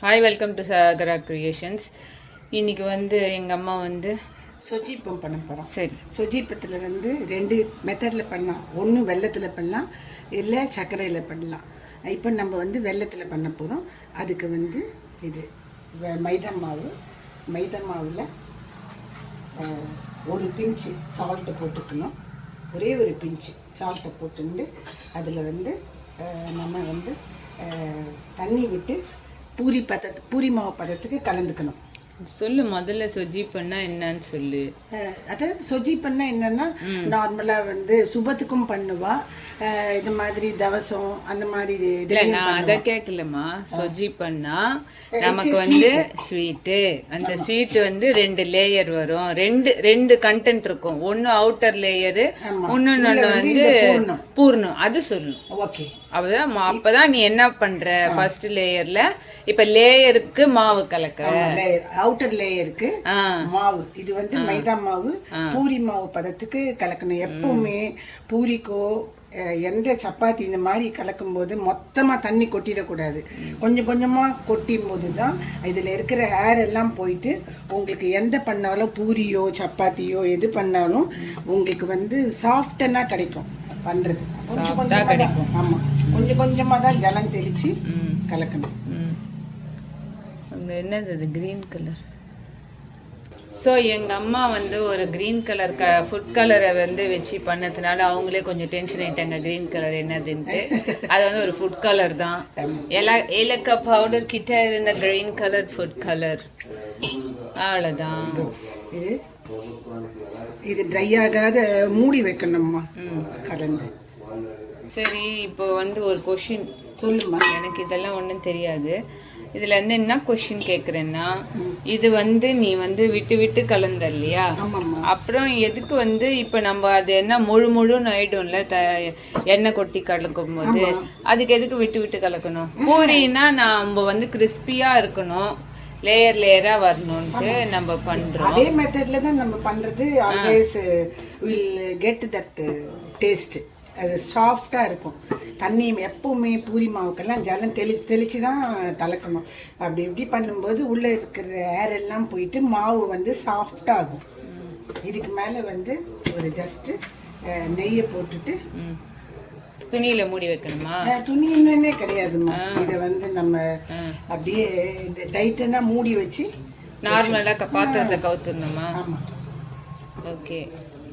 Hi, welcome to Sagara creations. இன்னைக்கு எங்கள் அம்மா சொஜ்ஜிப்பம் பண்ண போகிறோம். சரி, சொஜ்ஜிப்பத்தில் 2 மெத்தடில் பண்ணலாம். ஒன்று வெல்லத்தில் பண்ணலாம், இல்லை சர்க்கரையில் பண்ணலாம். இப்போ நம்ம வெல்லத்தில் பண்ண போகிறோம். அதுக்கு இது மைதா மாவில் ஒரு பிஞ்சு சால்ட்டை போட்டுக்கணும். ஒரே ஒரு பிஞ்சு சால்ட்டை போட்டுட்டு அதில் நம்ம தண்ணி விட்டு பூரி மாவு பதத்துக்கு கலந்துக்கணும். சொல்லு. முதல்ல சொஜ்ஜி பண்ணா என்னன்னு சொல்லு. அதாவது சொஜ்ஜி பண்ணா என்னன்னா, நார்மலா சுபத்துக்கும் பண்ணுவா, இது மாதிரி தவசம் அந்த மாதிரி. நான் அதை கேட்கலமா. சொஜ்ஜி பண்ணா நமக்கு ஸ்வீட்டு, அந்த ஸ்வீட் 2 லேயர் வரும். ரெண்டு கண்டென்ட் இருக்கும். ஒன்னு அவுட்டர் லேயரு, இன்னொன்னு பூர்ணம். அது சொல்லணும். ஓகே, அப்பதான் நீ என்ன பண்ற. ஃபர்ஸ்ட் லேயர்ல இப்ப லேயருக்கு மாவு கலக்க, அவுட்டர் லேயருக்கு மாவு. இது மைதா மாவு பூரி மாவு பதத்துக்கு கலக்கணும். எப்பவுமே பூரிக்கோ எந்த சப்பாத்தி இந்த மாதிரி கலக்கும் போது மொத்தமா தண்ணி கொட்டிடக்கூடாது. கொஞ்சம் கொஞ்சமா கொட்டும் போதுதான் இதுல இருக்கிற ஹேர் எல்லாம் போயிட்டு உங்களுக்கு எந்த பண்ணாலும் பூரியோ சப்பாத்தியோ எது பண்ணாலும் உங்களுக்கு சாஃப்டனா கிடைக்கும். பண்றது கொஞ்சம் கொஞ்சமா கிடைக்கும். ஆமா, கொஞ்சம் கொஞ்சமா தான் ஜலம் தெளிச்சு கலக்கணும். என்னது கிரீன் கலர். ஸோ எங்கள் அம்மா ஒரு க்ரீன் கலர் ஃபுட் கலரை வச்சு பண்ணதுனால அவங்களே கொஞ்சம் டென்ஷன் ஆகிட்டாங்க. க்ரீன் கலர் என்னதுன்ட்டு. அது ஒரு ஃபுட் கலர் தான். ஏலக்காய் பவுடர் கிட்ட இருந்த க்ரீன் கலர் ஃபுட் கலர், அவ்வளோதான். இது ட்ரை ஆகாத மூடி வைக்கணும்மா கலந்து. சரி, இப்போ ஒரு கொஷின் சொல்லுமா. எனக்கு இதெல்லாம் ஒன்றும் தெரியாது. இதுல என்ன கொஸ்டின் கேக்குறேன்னா, இது நீ விட்டு விட்டு கலந்த இல்லையா, அப்புறம் எதுக்கு இப்ப நம்ம அது என்ன முழுன்னு ஆயிடும்ல எண்ணெய் கொட்டி கலக்கும் போது, அதுக்கு எதுக்கு விட்டு விட்டு கலக்கணும்? பூரினா நம்ம கிறிஸ்பியா இருக்கணும், லேயர் லேயரா வரணும்ட்டு நம்ம பண்றோம். அதே மெத்தட்ல தான் நம்ம பண்றது. Always will get that taste. அது சாஃப்டா இருக்கும். தண்ணி எப்பவுமே பூரி மாவுக்கெல்லாம் ஜலம் தெளிச்சு தான் கலக்கணும். அப்படி இப்படி பண்ணும்போது உள்ள இருக்கிற ஏர் எல்லாம் போயிட்டு மாவு சாஃப்டா ஆகும். இதுக்கு மேல ஒரு ஜஸ்ட் நெய்யை போட்டுட்டு துணியில மூடி வைக்கணுமா? துணி இன்னே கிடையாதுமா. இதை நம்ம அப்படியே டைட்டனா மூடி வச்சு நார்மலா பாத்திரத்தை கவுத்துடணுமா? ஆமா. ஓகே,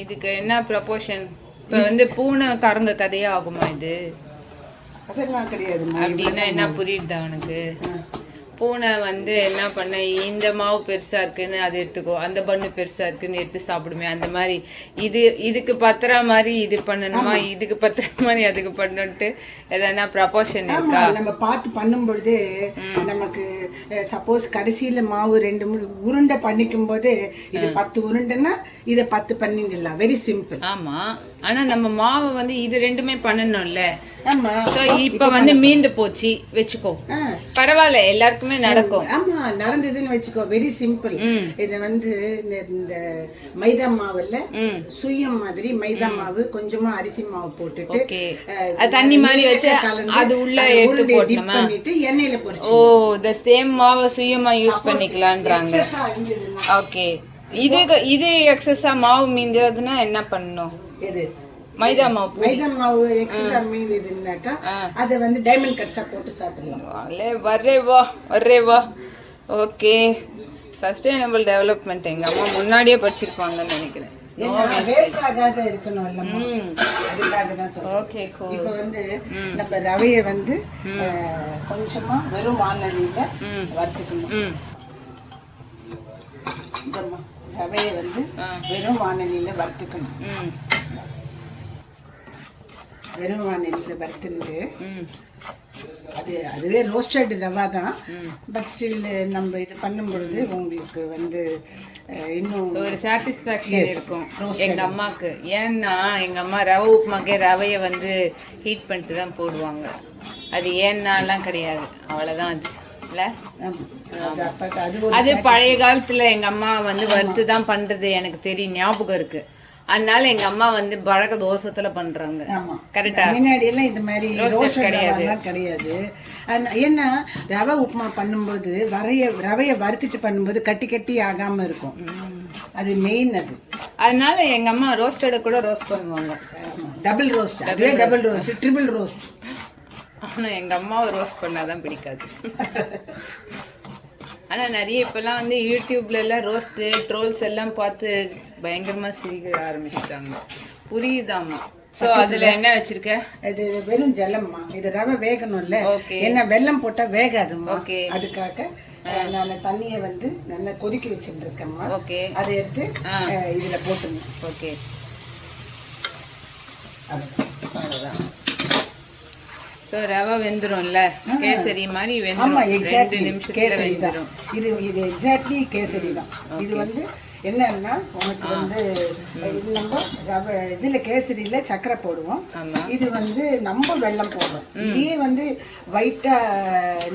இதுக்கு என்ன ப்ரொபோர்ஷன்? இப்ப பூனை கறங்க கதையே ஆகுமா இது? அதெல்லாம் கிடையாது. அப்படின்னா என்ன புரியுதா உனக்கு? பூனை என்ன பண்ண, இந்த மாவு பெருசா இருக்குன்னு அது எடுத்துக்கோ, அந்த பண்ணு பெருசா இருக்குன்னு எடுத்து சாப்பிடுமே. அந்த மாதிரி இதுக்கு பத்திரா மாதிரி இது பண்ணணுமா, இதுக்கு பத்திரா மாதிரி அதுக்கு பண்ணணும்ட்டு எதனா ப்ரொபோர்ஷன் இருக்கா? நம்ம பார்த்து பண்ணும் பொழுது நமக்கு சப்போஸ் கடைசியில மாவு 2 உருண்டை பண்ணிக்கும் போது இது 10 உருண்டைன்னா இதை 10 பண்ணிடலாம். Very simple. ஆமா, ஆனா நம்ம மாவை இது ரெண்டுமே பண்ணணும்ல. ஆமா. இப்ப மீண்டு போச்சு வச்சுக்கோ, பரவாயில்ல, எல்லாருக்குமே நடக்கும். ஆமா, நடந்ததுன்னு வச்சுக்கோ. Very simple. இது இந்த மைதா மாவுல சுயம் மாதிரி மைதா மாவு கொஞ்சமா அரிசி மாவு போட்டுட்டு தண்ணி மாதிரி வச்சு அது உள்ள எடுத்து பண்ணிட்டு எண்ணெயில பொரிச்சு. ஓ, the same மாவை சுயமா யூஸ் பண்ணிக்கலாம்ன்றாங்க. ஓகே, இது எக்ஸஸா மாவு மீந்ததுன்னா என்ன பண்ணணும்? எது? மைதா மாவு எக்ஸ்ட்ரா மீந்ததுன்னாக்கா அதை டைமண்ட் கட்ஸா போட்டு சாப்பிடலாம். வரே வா. ஓகே, சஸ்டைனபிள் டெவலப்மெண்ட் எங்க அம்மா முன்னாடியே படிச்சிருப்பாங்கன்னு நினைக்கிறேன். நம்ம ரவைய கொஞ்சமா வெறும் வானலியில வறுத்துக்கணும். ரவைய வெறும் வானலியில வறுத்துக்கணும். வெறும் வானலியில வறுத்துட்டு அதுவே ரோஸ்டட் ரவா தான். பட் ஸ்டில் நம்ம இது பண்ணும் பொழுது உங்களுக்கு இன்னும் ஒரு சாட்டிஸ்ஃபேக்ஷன் இருக்கும் எங்க அம்மாக்கு. ஏன்னா எங்க அம்மா ரவை உப்புமாக்கே ரவைய ஹீட் பண்ணிட்டு தான் போடுவாங்க. அது ஏன்னாலாம் கிடையாது, அவ்வளவுதான். அது அது பழைய காலத்துல எங்க அம்மா வறுத்து தான் பண்றது எனக்கு தெரியும், ஞாபகம் இருக்கு. அதனால எங்க அம்மா வந்து பழக்க தோசத்துல பண்றாங்க. ஆமா கரெக்டா? முன்னாடி எல்லாம் இந்த மாதிரி ரோஸ்டட் ரவைலாம் கிடையாது. ஏன்னா ரவை உப்புமா பண்ணும்போது ரவைய வறுத்துட்டு பண்ணும்போது கட்டி கட்டி ஆகாம இருக்கும். அது மெயின். அதனால எங்க அம்மா ரோஸ்டட கூட ரோஸ்ட் பண்ணுவாங்க. டபுள் ரோஸ்ட், அதுவே டபுள் ரோஸ்ட், ட்ரிபிள் ரோஸ்ட். ஆனா எங்க அம்மாவை ரோஸ்ட் பண்ணாதான் பிடிக்காது. ஆனா நிறைய இப்பெல்லாம் வந்து யூடியூப்ல எல்லாம் ரோஸ்ட் ட்ரோல்ஸ் எல்லாம் பார்த்து பயங்கரமா சிரிக்க ஆரம்பிச்சிட்டாங்க. புரியுதாமா? சோ அதுல என்ன வச்சிருக்க? இது வெறும் ஜலம்மா. இது ரவை வேகணும்ல, என்ன வெல்லம் போட்டா வேகாதுமா. அதுக்காக நான் தண்ணிய வந்து நல்லா கொதிக்க வச்சுட்டு இருக்கேம்மா. அதை எடுத்து இதுல போட்டுங்க. ஓகே, அவ்வளவுதான். சோ ரவை வெந்துரும்ல, கேசரி மாதிரி வெந்துரும். ஆமா, எக்ஸாக்ட்லி கேசரி தான் இது. இது எக்ஸாக்ட்லி கேசரி தான். இது வந்து என்னன்னா உனக்கு வந்து இது நம்ம ரவை இதுல கேசரியில சக்கரை போடுவோம். இது வந்து நம்ம வெல்லம் போடுவோம். இதே வந்து ஒயிட்டா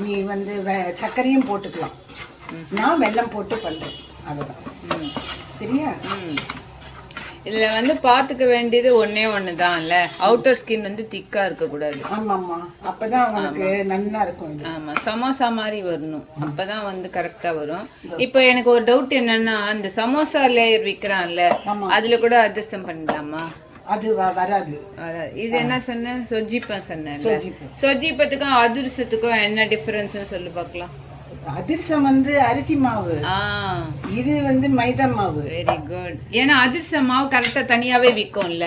நீ வந்து சர்க்கரையும் போட்டுக்கலாம். நான் வெல்லம் போட்டு பண்றேன், அதுதான். சரியா? இதுல வந்து பாத்துக்க வேண்டியது ஒன்னே ஒண்ணுதான்ல, அவுட்டர் ஸ்கின் வந்து திக்கா இருக்க கூடாது. ஆமாமா, அப்பதான் உனக்கு நல்லா இருக்கும். ஆமா, சமோசா மாதிரி வரணும், அப்பதான் வந்து கரெக்டா வரும். இப்ப எனக்கு ஒரு டவுட் என்னன்னா, அந்த சமோசா லேயர் விக்கிறான்ல, அதுல கூட அதிர்ஷ்டம் பண்ணலாமா? அது வராது. இது என்ன சொன்ன? சொஜிப்பம் சொன்ன. சொஜிப்பத்துக்கும் அதிர்ஷ்டத்துக்கும் என்ன டிஃபரன்ஸ் சொல்லு பாக்கலாம். அதிர்சம் வந்து அரிசி மாவு, இது வந்து மைதா மாவு. Very good. ஏன்னா அதிர்ச மாவு கரெக்டா தனியாவே விக்கும்ல.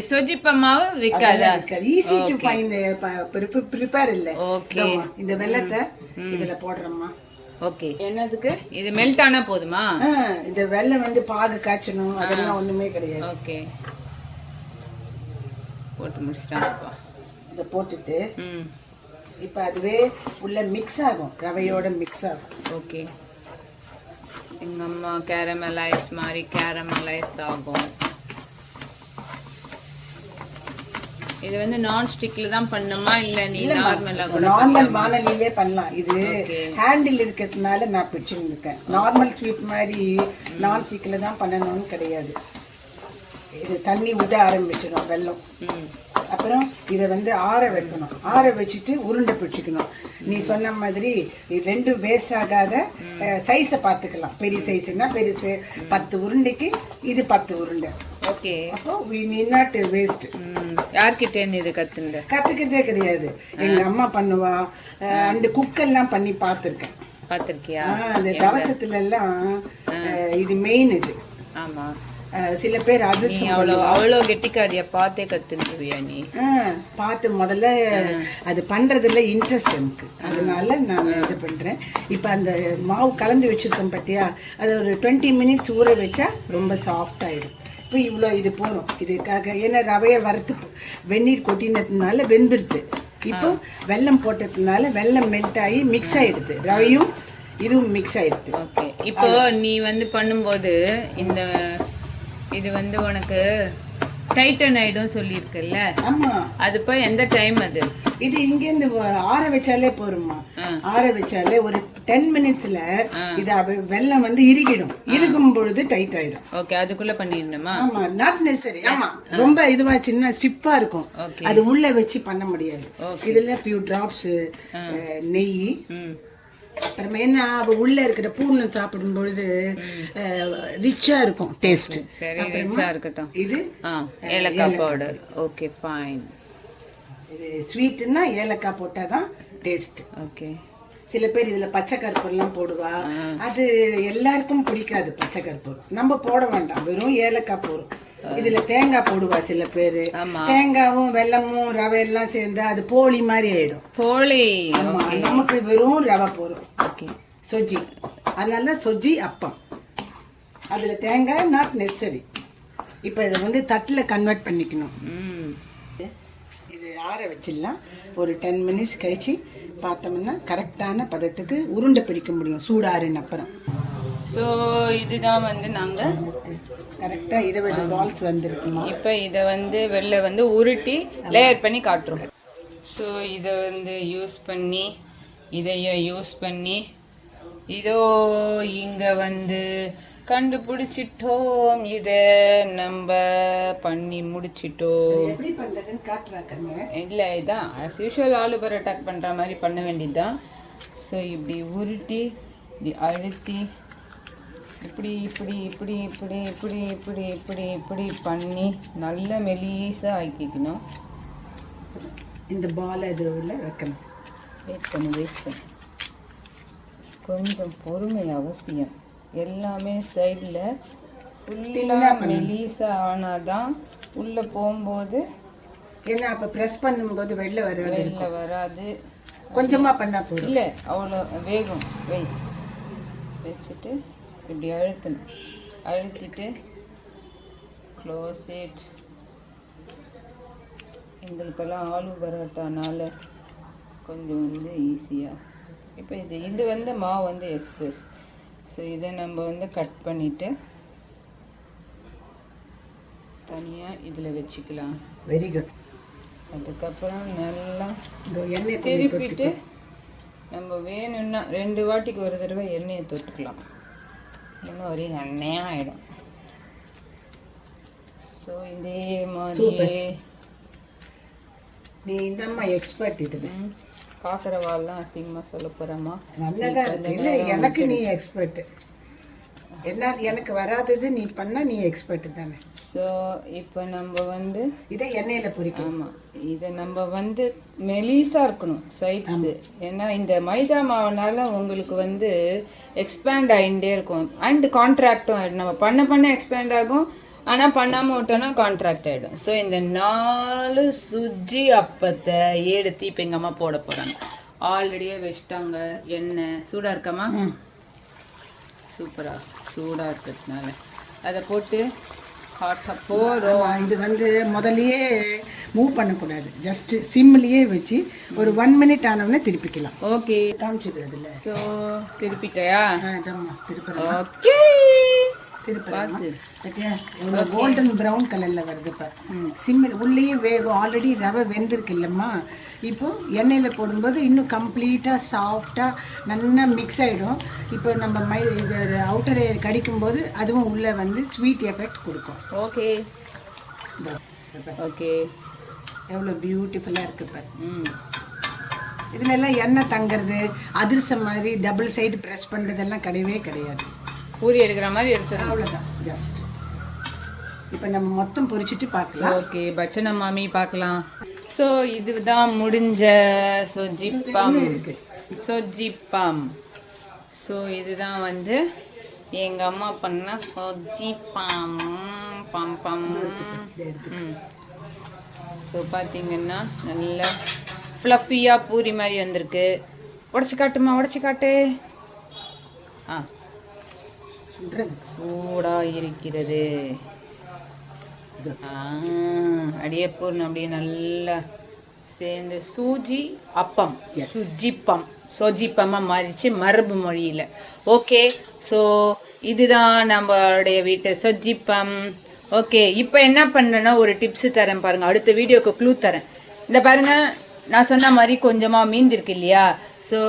சொஜிப்ப மாவு விக்காதா? ஈஸி டு ஃபைண்ட் ப்ரிப்பேர் இல்ல. ஓகே, இந்த வெல்லத்தை இதுல போடுறோம்மா. ஓகே, என்னதுக்கு? இது மெல்ட் ஆனா போதுமா? இந்த வெல்லம் வந்து பாகு காய்ச்சணும் அதெல்லாம் ஒண்ணுமே கிடையாது. ஓகே, போட்டு முடிச்சிட்டாங்கப்பா. இத போட்டுட்டு இப்ப அதுவே உள்ள மிக்ஸ் ஆகும், ரவையோட மிக்ஸ் ஆகும். ஓகே, எங்க அம்மா கேரமலைஸ் மாதிரி கேரமலைஸ் ஆகும். இது வந்து நான் ஸ்டிக்ல தான் பண்ணுமா இல்ல நீ நார்மலா கூட? நார்மல் வானலிலே பண்ணலாம். இது ஹேண்டில் இருக்கிறதுனால நான் பிடிச்சிட்டு இருக்கேன். நார்மல் ஸ்வீட் மாதிரி நான் ஸ்டிக்ல தான் பண்ணணும்னு கிடையாது. இது தண்ணி விட ஆரம்பிச்சிடும் வெல்லம். அப்புறம் இதை வந்து ஆற வைக்கணும். ஆற வச்சுட்டு உருண்டை பிடிச்சிக்கணும். நீ சொன்ன மாதிரி ரெண்டு வேஸ்ட் ஆகாத சைஸை பார்த்துக்கலாம். பெரிய சைஸ்னா பெருசு, 10 உருண்டைக்கு இது 10 உருண்டை. ஓகே, அப்போ we need not waste. யார்கிட்ட இது கத்துக்கிறதே கிடையாது. எங்க அம்மா பண்ணுவா. அந்த குக்கெல்லாம் பண்ணி பார்த்துருக்கேன். பார்த்துருக்கியா? அந்த தவசத்துல எல்லாம் இது மெயின். இது ஆமா, சில பேர் அவ்வளோ கெட்டிக்காரியா பார்த்தே கத்துருவியா நீ? பார்த்து முதல்ல அது பண்றதுல இன்ட்ரெஸ்ட் எனக்கு, அதனால நான் இது பண்றேன். இப்ப அந்த மாவு கலந்து வச்சிருக்கோம் பார்த்தியா, அது ஒரு 20 மினிட்ஸ் ஊற வச்சா ரொம்ப சாஃப்ட் ஆயிடும். இப்போ இவ்வளோ இது போகிறோம் இதுக்காக. ஏன்னா ரவையை வறுத்து வெந்நீர் கொட்டினதுனால வெந்துடுது. இப்போ வெல்லம் போட்டதுனால வெல்லம் மெல்ட் ஆகி மிக்ஸ் ஆயிடுது, ரவையும் இதுவும் மிக்ஸ் ஆயிடுது. ஓகே, இப்போ நீ வந்து பண்ணும்போது இந்த இது வந்து உனக்கு டைட்டன் ஆயிடும் சொல்லியிருக்குல்ல? ஆமா, அது இப்போ எந்த டைம் அது? இது இங்கேருந்து ஆற வச்சாலே போருமா. ஆற வச்சாலே ஒரு 10 மினிட்ஸ்ல இது வெல்லம் வந்து இறுகிடும். இறுகும் பொழுது டைட் ஆயிடும். ஓகே, அதுக்குள்ள பண்ணிடணுமா? ஆமா, நாட் நெசசரி. ஆமா, ரொம்ப இதுவா சின்ன ஸ்டிப்பா இருக்கும், அது உள்ள வச்சு பண்ண முடியாது. இதுல ஃபியூ டிராப்ஸ் நெய், அப்புறமா என்ன உள்ள இருக்கிற பூர்ணம் சாப்பிடும் பொழுது ரிச்சா இருக்கும் டேஸ்ட். சரி, ரிச்சா இருக்கட்டும். இது ஏலக்காய் பவுடர். Okay, fine. இது ஸ்வீட்னா ஏலக்காய் போட்டாதான் டேஸ்ட். ஓகே, சில பேர் இதுல பச்சை கற்பூரம் போடுவா. அது எல்லாருக்கும் பிடிக்காது பச்சை கற்பூரம். நம்ம போட வேண்டாம், வெறும் ஏலக்காய் போடும். இதுல தேங்காய் போடுவா சில பேரு. தேங்காவும் வெல்லமும் ரவை எல்லாம் சேர்ந்து அது போலி மாதிரி ஆயிடும். போலி. நமக்கு வெறும் ரவை போடும். சொஜ்ஜி, அதனால சொஜ்ஜி அப்பம். அதுல தேங்காய் நாட் நெசசரி. இப்ப இதை வந்து தட்டுல கன்வெர்ட் பண்ணிக்கணும். இது ஆற வச்சிடலாம். ஒரு 10 மினிட்ஸ் கழிச்சு பார்த்தோம்னா கரெக்டான பதத்துக்கு உருண்டை பிடிக்க முடியும், சூடாறின அப்புறம். ஸோ இதுதான் வந்து நாங்கள் கரெக்டா 20 பால்ஸ் வந்துருக்குமா. இப்போ இதை வந்து வெளில வந்து உருட்டி லேயர் பண்ணி காட்டுறோம். ஸோ இதை வந்து யூஸ் பண்ணி இதைய யூஸ் பண்ணி இதோ இங்கே வந்து கண்டுபிடிச்சிட்டோம். இத நம்ம பண்ணி முடிச்சிட்டோம். எப்படி பண்றதுன்னு காட்டுறாங்க. இல்லை, இதான் ஆஸ் யூஷுவல் ஆலு பரோட்டாக் பண்ற மாதிரி பண்ண வேண்டியதுதான். ஸோ இப்படி உருட்டி இப்படி அழுத்தி இப்படி இப்படி இப்படி இப்படி இப்படி இப்படி இப்படி இப்படி பண்ணி நல்ல மெலிசாக ஆக்கிக்கணும். இந்த பால் இது உள்ள வைக்கணும். வெயிட் பண்ணு. கொஞ்சம் பொறுமை அவசியம். எல்லாமே சைடில் ஃபுல்லாக மெலிசாக ஆனாதான் உள்ளே போகும்போது, ஏன்னா அப்போ ப்ரெஸ் பண்ணும்போது வெளில வராது. கொஞ்சமாக பண்ணால் போதும். இல்லை, அவ்வளோ வேகம். வச்சுட்டு இப்படி அழுத்திட்டு க்ளோஸ் இட். எங்களுக்கெல்லாம் ஆலு பரோட்டானால கொஞ்சம் ஈஸியாக. இப்போ இது மாவு எக்ஸஸ். ஸோ இதை நம்ம கட் பண்ணிவிட்டு தனியாக இதில் வச்சுக்கலாம். Very good. அதுக்கப்புறம் நல்லா எண்ணெய் திருப்பிட்டு நம்ம வேணும்னா 2 வாட்டிக்கு ஒரு தடவை எண்ணெயை தொட்டுக்கலாம். இன்னும் ஒரே எண்ணெயாக ஆகிடும். ஸோ இதே மாதிரி நீ இந்தம்மா எக்ஸ்பர்ட் இதில். பார்க்குறவாள்லாம் அசிங்கமாக சொல்ல போகிறேம்மா. நல்லதா இல்லை, எனக்கு நீ எக்ஸ்பர்ட். என்ன எனக்கு வராதது நீ பண்ணால் நீ எக்ஸ்பர்ட் தானே. ஸோ இப்போ நம்ம இதை எண்ணெயில் பொரிக்கணும். ஆமாம், இதை நம்ம மெலிசாக இருக்கணும் சைட்ஸு. ஏன்னா இந்த மைதா மாவுனால உங்களுக்கு எக்ஸ்பேண்ட் ஆகிட்டே இருக்கும். அண்ட் கான்ட்ராக்டும் ஆகிடும். நம்ம பண்ண எக்ஸ்பேண்ட் ஆகும். ஆனால் பண்ணாமல் விட்டோன்னா கான்ட்ராக்ட் ஆகிடும். ஸோ இந்த 4 சுஜி அப்பத்தை எடுத்து இப்போ எங்கள் அம்மா போட போகிறாங்க. ஆல்ரெடியே வச்சிட்டாங்க. எண்ணெய் சூடாக இருக்காமா? சூப்பராக சூடாக இருக்கிறதுனால அதை போட்டு காட்ட போகிறோம். இது முதலையே மூவ் பண்ணக்கூடாது. ஜஸ்ட் சிம்லேயே வச்சு ஒரு 1 மினிட் ஆனவுடனே திருப்பிக்கலாம். ஓகே, காமிச்சிடு அதில். ஸோ திருப்பிட்டயா? திருப்பலாம். ஓகே, பார்த்து கோல்டன் ப்ரௌன் கலரில் வருது பார். சிம்மில் உள்ளேயே வேகும். ஆல்ரெடி ரவை வெந்திருக்கு இல்லைம்மா. இப்போ எண்ணெயில் போடும்போது இன்னும் கம்ப்ளீட்டாக சாஃப்டாக நல்லா மிக்ஸ் ஆகிடும். இப்போ நம்ம இது அவுட்டர் கடிக்கும்போது அதுவும் உள்ளே ஸ்வீட் எஃபெக்ட் கொடுக்கும். ஓகே ஓகே, எவ்வளோ பியூட்டிஃபுல்லாக இருக்குது பார். இதுல எல்லாம் எண்ணெய் தங்கிறது, அதிரசம் மாதிரி டபுள் சைடு ப்ரெஸ் பண்ணுறதெல்லாம் கிடையவே கிடையாது. பூரி எடுக்கிற மாதிரி எடுத்துடும். அவ்வளோதான், ஜஸ்ட். இப்போ நம்ம மொத்தம் பொரிச்சிட்டு பார்க்கலாம். ஓகே, பச்சனை மாமி பார்க்கலாம். ஸோ இதுதான் முடிஞ்ச சொஜிப்பம். ஸோ இதுதான் எங்கள் அம்மா பண்ண சொஜிப்பம். ஸோ பார்த்தீங்கன்னா நல்லா ஃப்ளஃபியாக பூரி மாதிரி வந்திருக்கு. உடச்சி காட்டுமா? உடச்சி காட்டு. சூடா இருக்கிறது. அப்படியே பூர்ணம் அப்படியே நல்லா சேர்ந்து சூஜி அப்பம், சொஜிப்பமா மாறிச்சு மரபு மொழியில. ஓகே, ஸோ இதுதான் நம்மளுடைய வீட்டு சொஜிப்பம். ஓகே, இப்போ என்ன பண்ணேன்னா ஒரு டிப்ஸ் தரேன் பாருங்க. அடுத்த வீடியோக்கு க்ளூ தரேன். இந்த பாருங்க, நான் சொன்ன மாதிரி கொஞ்சமா மீந்திருக்கு இல்லையா? ஸோ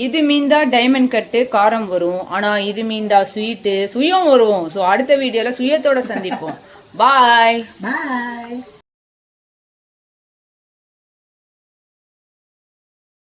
இது மீந்தா டைமண்ட் கட்டு காரம் வரும். ஆனால் இது மீந்தா ஸ்வீட்டு சுயம் வரும். ஸோ அடுத்த வீடியோவில் சுயத்தோட சந்திப்போம். பாய்.